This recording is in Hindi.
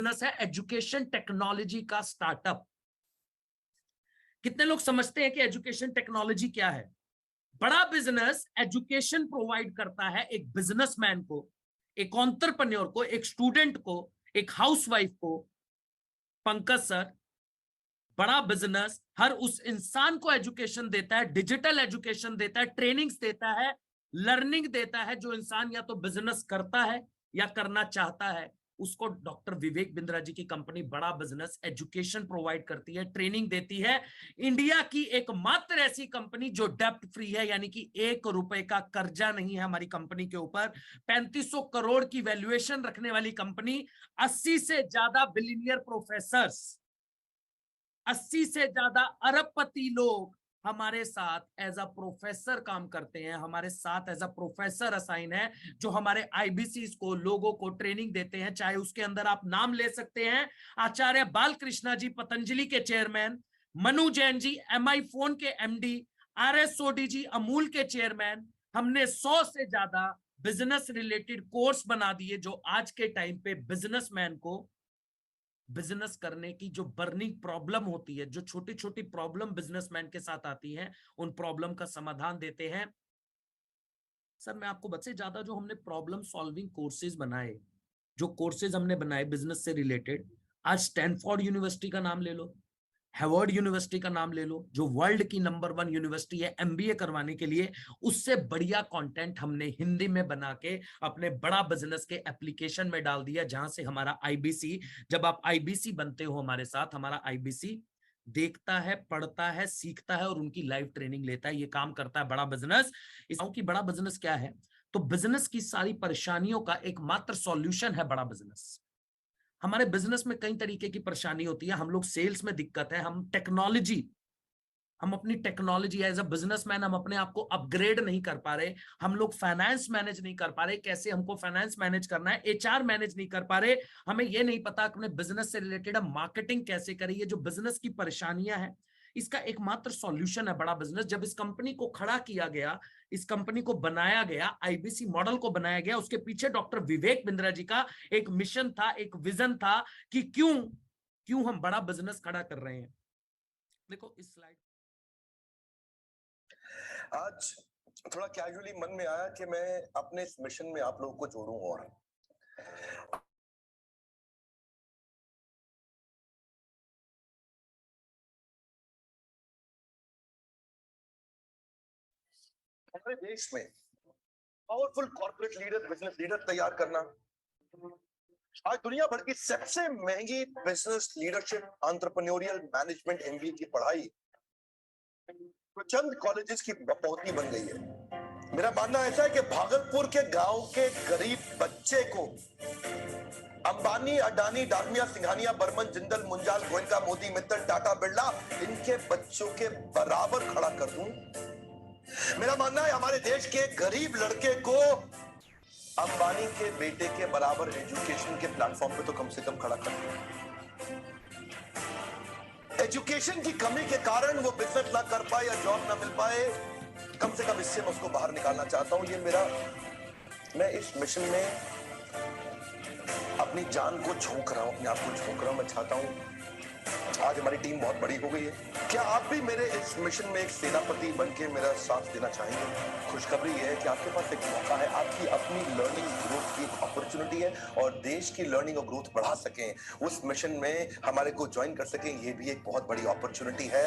बिजनेस है एजुकेशन टेक्नोलॉजी का स्टार्टअप। कितने लोग समझते हैं कि एजुकेशन टेक्नोलॉजी क्या है? बड़ा बिजनेस एजुकेशन प्रोवाइड करता है एक बिजनेसमैन को, एक एंटरप्रेन्योर को, एक स्टूडेंट को, एक हाउसवाइफ को। पंकज सर, बड़ा बिजनेस हर उस इंसान को एजुकेशन देता है, डिजिटल एजुकेशन देता है, ट्रेनिंग्स देता है, लर्निंग देता है। जो इंसान या तो बिजनेस करता है या करना चाहता है, उसको डॉक्टर विवेक बिंद्रा जी की कंपनी बड़ा बिजनेस एजुकेशन प्रोवाइड करती है, ट्रेनिंग देती है। इंडिया की एकमात्र ऐसी कंपनी जो डेप्ट फ्री है, यानी कि 1 रुपए का कर्जा नहीं है हमारी कंपनी के ऊपर। 3500 करोड़ की वैल्यूएशन रखने वाली कंपनी, 80 से ज्यादा बिलियनियर प्रोफेसर्स, 80 से ज्यादा अरबपति लोग हमारे साथ एज अ प्रोफेसर काम करते हैं, हमारे साथ एज अ प्रोफेसर असाइन है, जो हमारे आईबीसी को, लोगों को ट्रेनिंग देते हैं। चाहे उसके अंदर आप नाम ले सकते हैं आचार्य बालकृष्णा जी, पतंजलि के chairman, Manu Jain ji, MI phone के एमडी, आरएसओडी जी, अमूल के चेयरमैन। हमने 100 से ज्यादा बिजनेस रिलेटेड कोर्स बना दिए, जो आज के टाइम पे बिजनेसमैन को बिजनेस करने की जो बर्निंग प्रॉब्लम होती है, जो छोटी छोटी प्रॉब्लम बिजनेसमैन के साथ आती है, उन प्रॉब्लम का समाधान देते हैं। सर, मैं आपको बच्चे ज्यादा जो हमने प्रॉब्लम सॉल्विंग कोर्सेज बनाए, जो कोर्सेज हमने बनाए बिजनेस से रिलेटेड, आज स्टैनफोर्ड यूनिवर्सिटी का नाम ले लो, हार्वर्ड यूनिवर्सिटी का नाम ले लो, जो वर्ल्ड की नंबर 1 यूनिवर्सिटी है एमबीए करवाने के लिए, उससे बढ़िया कंटेंट हमने हिंदी में बना के अपने बड़ा बिजनेस के एप्लीकेशन में डाल दिया, जहां से हमारा आईबीसी, जब आप आईबीसी बनते हो हमारे साथ, हमारा आईबीसी देखता है, पढ़ता है, सीखता है और उनकी लाइव ट्रेनिंग लेता है। ये काम करता है बड़ा बिजनेस। इसकी बड़ा बिजनेस क्या है? तो बिजनेस की सारी परेशानियों का एकमात्र सॉल्यूशन है बड़ा बिजनेस। हमारे बिजनेस में कई तरीके की परेशानी होती है। हम लोग सेल्स में दिक्कत है, हम अपनी टेक्नोलॉजी एज अ बिजनेसमैन हम अपने आप को अपग्रेड नहीं कर पा रहे। हम लोग फाइनेंस मैनेज नहीं कर पा रहे, कैसे हमको फाइनेंस मैनेज करना है, एचआर मैनेज नहीं कर पा रहे। हमें ये नहीं पता अपने बिजनेस से रिलेटेड हम मार्केटिंग कैसे करें। ये जो बिजनेस की परेशानियां हैं, इसका एकमात्र सॉल्यूशन है बड़ा बिजनेस। जब इस कंपनी को खड़ा किया गया, इस कंपनी को बनाया गया, आईबीसी मॉडल को बनाया गया, उसके पीछे डॉक्टर विवेक बिंद्रा जी का एक मिशन था, एक विजन था कि क्यों हम बड़ा बिजनेस खड़ा कर रहे हैं। देखो इस स्लाइड, आज थोड़ा कैजुअली मन में आया कि मैं अपने इस मिशन में आप लोगों को जोड़ूं। और हमारे देश में powerful corporate leader, business leader तैयार करना, आज दुनिया भर की सबसे महंगी business leadership entrepreneurial management MBA की पढ़ाई तो चंद कॉलेजेस की बपौती बन गई है। मेरा मानना ऐसा है कि भागलपुर के गांव के गरीब बच्चे को अंबानी, अडानी, डालमिया, सिंघानिया, बर्मन, जिंदल, मुंजाल, गोयनका, मोदी, मित्तल, टाटा, बिरला, इनके बच्चों के बराबर खड़ा कर दूं। मेरा मानना है हमारे देश के गरीब लड़के को अंबानी के बेटे के बराबर एजुकेशन के प्लेटफॉर्म पे तो कम से कम खड़ा कर दूं। एजुकेशन की कमी के कारण वो बिजनेस ना कर पाए या जॉब ना मिल पाए, कम से कम इससे मैं उसको बाहर निकालना चाहता हूं। मैं इस मिशन में अपनी जान को झोंक रहा हूं, अपने आप को झोंक रहा हूं। मैं चाहता हूं, आज हमारी टीम बहुत बड़ी हो गई है, क्या आप भी मेरे इस मिशन में एक सेनापति बनके मेरा साथ देना चाहेंगे? खुशखबरी ये है कि आपके पास एक मौका है, आपकी अपनी लर्निंग ग्रोथ की एक अपॉर्चुनिटी है, और देश की लर्निंग और ग्रोथ बढ़ा सकें, उस मिशन में हमारे को ज्वाइन कर सकें, ये भी एक बहुत बड़ी अपॉर्चुनिटी है।